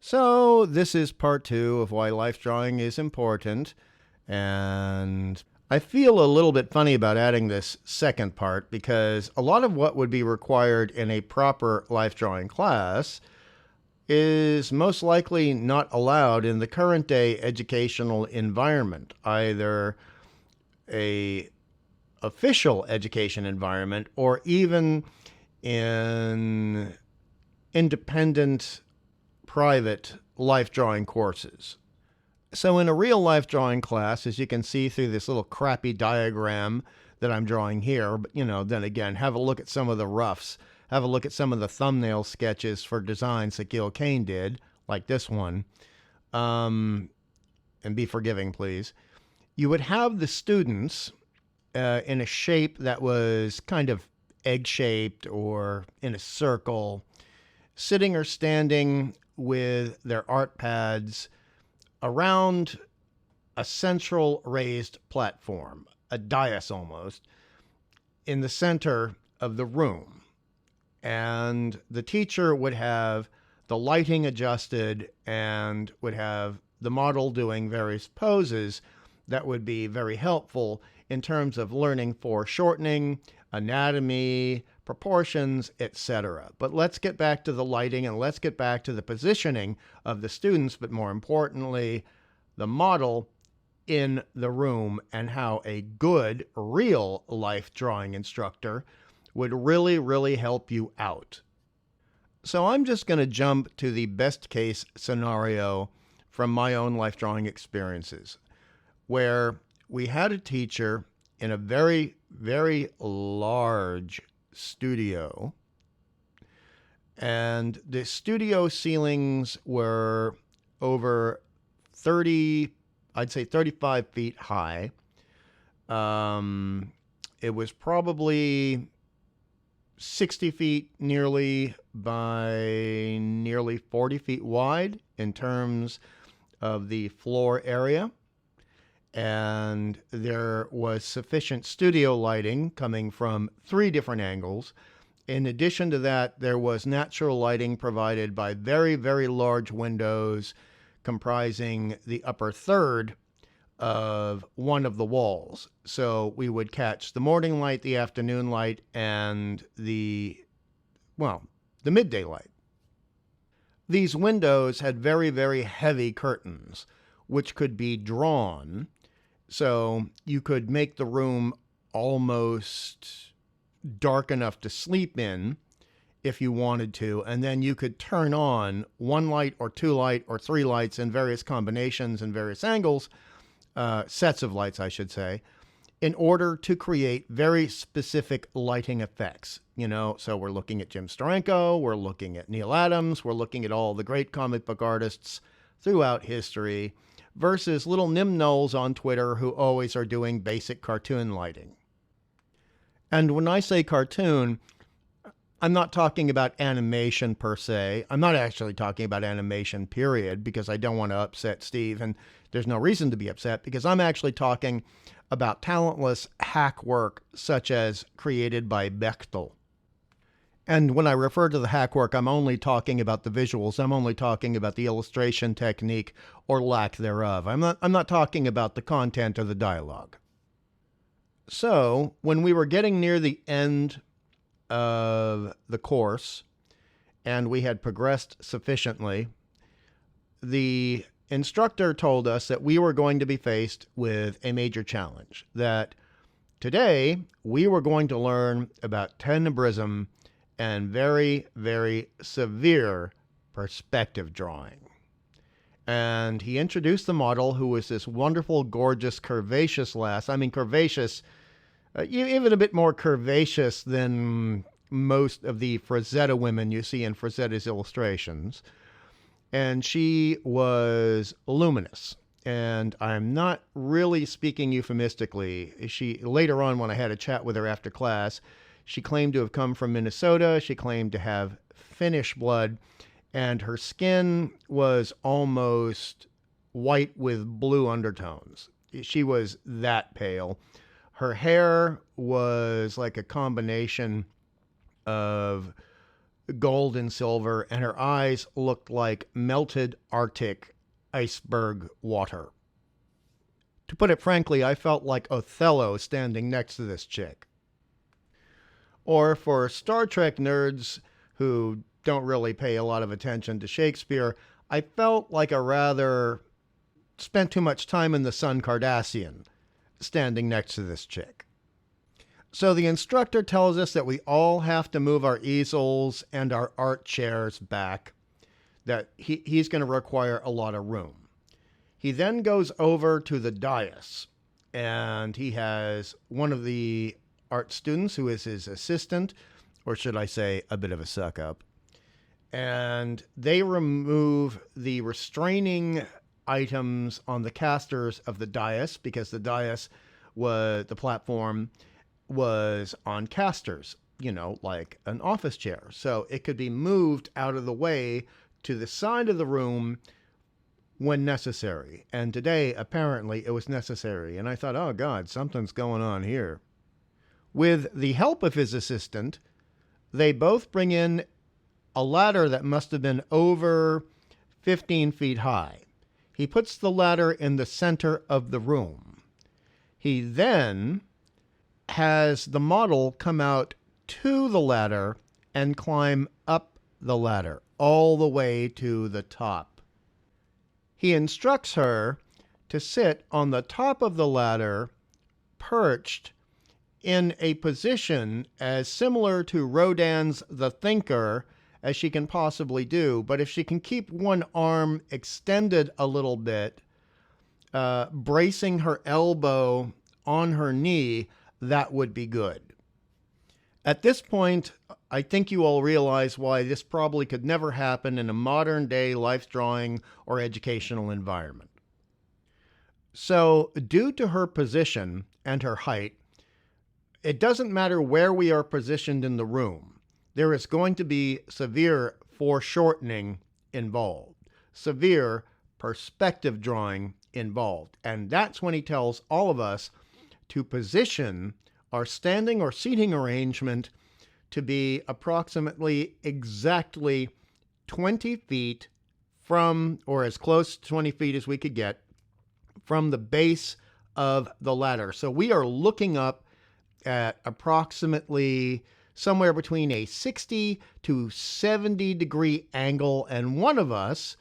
So, this is part two of why life drawing is important. And I feel a little bit funny about adding this second part because a lot of what would be required in a proper life drawing class is most likely not allowed in the current day educational environment, either a official education environment or even in independent private life drawing courses. So, in a real life drawing class, as you can see through this little crappy diagram that I'm drawing here, but then again, have a look at some of the roughs. Have a look at some of the thumbnail sketches for designs that Gil Kane did, like this one. Um, and be forgiving, please. You would have the students in a shape that was kind of egg shaped or in a circle, sitting or standing with their art pads around a central raised platform, a dais almost, in the center of the room. And the teacher would have the lighting adjusted and would have the model doing various poses that would be very helpful in terms of learning foreshortening, anatomy, proportions, etc. But let's get back to the lighting and let's get back to the positioning of the students, but more importantly, the model in the room and how a good real life drawing instructor would really, really help you out. So I'm just going to jump to the best case scenario from my own life drawing experiences, where we had a teacher in a very, very large studio, and the studio ceilings were over 30, I'd say 35 feet high. It was probably 60 feet nearly by nearly 40 feet wide in terms of the floor area. And there was sufficient studio lighting coming from 3 different angles. In addition to that, there was natural lighting provided by very, very large windows comprising the upper third of one of the walls. So we would catch the morning light, the afternoon light, and the midday light. These windows had very, very heavy curtains, which could be drawn. So you could make the room almost dark enough to sleep in if you wanted to, and then you could turn on 1 light or 2 light or 3 lights in various combinations and various angles, sets of lights, I should say, in order to create very specific lighting effects. So we're looking at Jim Steranko, we're looking at Neal Adams, we're looking at all the great comic book artists throughout history, versus little nimnols on Twitter who always are doing basic cartoon lighting. And when I say cartoon, I'm not talking about animation per se. I'm not actually talking about animation, period, because I don't want to upset Steve. And there's no reason to be upset because I'm actually talking about talentless hack work such as created by Bechtel. And when I refer to the hack work, I'm only talking about the visuals. I'm only talking about the illustration technique or lack thereof. I'm not talking about the content or the dialogue. So, when we were getting near the end of the course and we had progressed sufficiently, the instructor told us that we were going to be faced with a major challenge. That today we were going to learn about tenebrism and very, very severe perspective drawing. And he introduced the model, who was this wonderful, gorgeous, curvaceous lass. I mean, curvaceous, even a bit more curvaceous than most of the Frazetta women you see in Frazetta's illustrations. And she was luminous. And I'm not really speaking euphemistically. She later on, when I had a chat with her after class, she claimed to have come from Minnesota. She claimed to have Finnish blood, and her skin was almost white with blue undertones. She was that pale. Her hair was like a combination of gold and silver, and her eyes looked like melted Arctic iceberg water. To put it frankly, I felt like Othello standing next to this chick. Or for Star Trek nerds who don't really pay a lot of attention to Shakespeare, I felt like a rather spent too much time in the sun Cardassian standing next to this chick. So the instructor tells us that we all have to move our easels and our art chairs back, that he's going to require a lot of room. He then goes over to the dais, and he has one of the art students who is his assistant, or should I say a bit of a suck-up, and they remove the restraining items on the casters of the dais, because the dais was, the platform was on casters, you know, like an office chair. So it could be moved out of the way to the side of the room when necessary. And today, apparently, it was necessary. And I thought, oh God, something's going on here. With the help of his assistant, they both bring in a ladder that must have been over 15 feet high. He puts the ladder in the center of the room. He then has the model come out to the ladder and climb up the ladder all the way to the top. He instructs her to sit on the top of the ladder, perched in a position as similar to Rodin's The Thinker as she can possibly do, but if she can keep one arm extended a little bit, bracing her elbow on her knee, that would be good. At this point, I think you all realize why this probably could never happen in a modern day life drawing or educational environment. So, due to her position and her height, it doesn't matter where we are positioned in the room. There is going to be severe foreshortening involved, severe perspective drawing involved. And that's when he tells all of us to position our standing or seating arrangement to be approximately exactly 20 feet from, or as close to 20 feet as we could get, from the base of the ladder. So we are looking up at approximately somewhere between a 60 to 70 degree angle, and one of us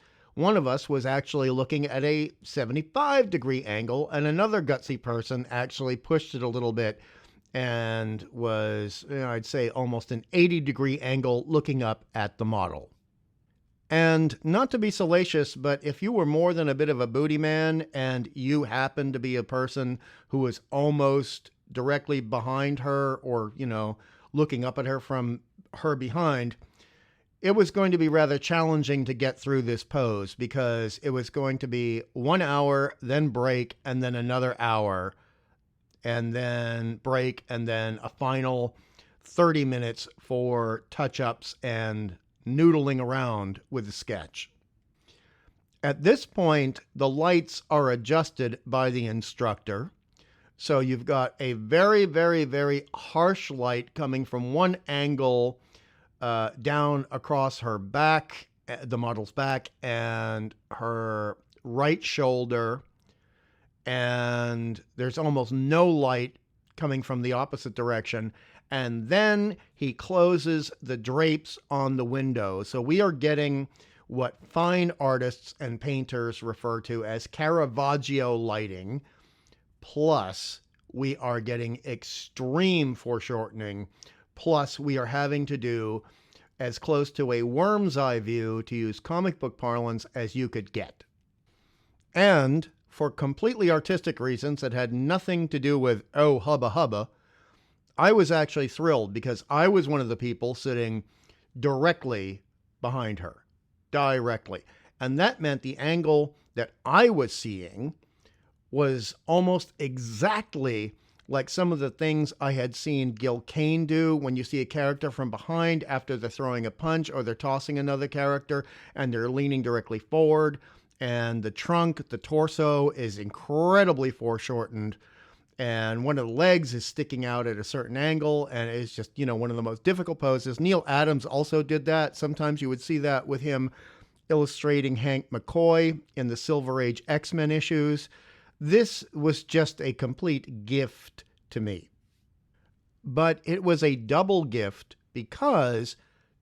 was actually looking at a 75 degree angle, and another gutsy person actually pushed it a little bit and was, I'd say, almost an 80 degree angle looking up at the model. And not to be salacious, but if you were more than a bit of a booty man and you happened to be a person who was almost directly behind her, or, you know, looking up at her from her behind, it was going to be rather challenging to get through this pose, because it was going to be 1 hour, then break, and then another hour, and then break, and then a final 30 minutes for touch-ups and noodling around with the sketch. At this point, the lights are adjusted by the instructor. So you've got a very, very, very harsh light coming from one angle down across her back, the model's back, and her right shoulder. And there's almost no light coming from the opposite direction. And then he closes the drapes on the window. So we are getting what fine artists and painters refer to as Caravaggio lighting. Plus, we are getting extreme foreshortening. Plus, we are having to do as close to a worm's eye view, to use comic book parlance, as you could get. And for completely artistic reasons that had nothing to do with, oh, hubba hubba, I was actually thrilled, because I was one of the people sitting directly behind her. Directly. And that meant the angle that I was seeing was almost exactly like some of the things I had seen Gil Kane do, when you see a character from behind after they're throwing a punch or they're tossing another character and they're leaning directly forward, and the trunk, the torso is incredibly foreshortened, and one of the legs is sticking out at a certain angle, and it's just, one of the most difficult poses. Neil Adams also did that. Sometimes you would see that with him illustrating Hank McCoy in the Silver Age X-Men issues. This was just a complete gift to me. But it was a double gift because,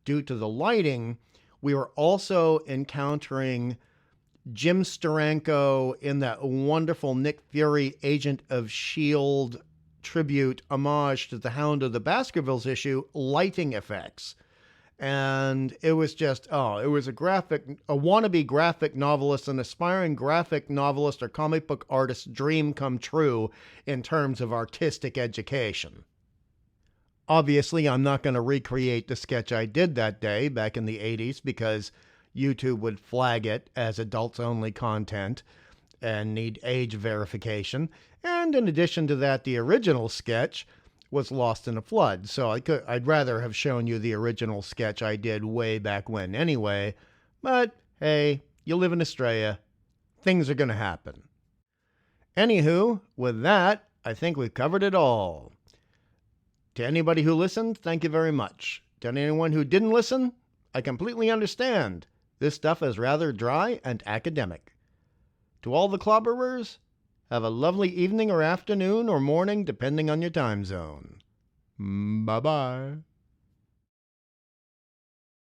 due to the lighting, we were also encountering Jim Steranko in that wonderful Nick Fury Agent of S.H.I.E.L.D. tribute homage to the Hound of the Baskervilles issue, lighting effects. And it was just, it was a wannabe graphic novelist, an aspiring graphic novelist or comic book artist's dream come true in terms of artistic education. Obviously, I'm not going to recreate the sketch I did that day back in the 80s because YouTube would flag it as adults-only content and need age verification. And in addition to that, the original sketch was lost in a flood. So I'd rather have shown you the original sketch I did way back when anyway. But hey, you live in Australia. Things are going to happen. Anywho, with that, I think we've covered it all. To anybody who listened, thank you very much. To anyone who didn't listen, I completely understand. This stuff is rather dry and academic. To all the clobberers, have a lovely evening or afternoon or morning, depending on your time zone. Bye-bye.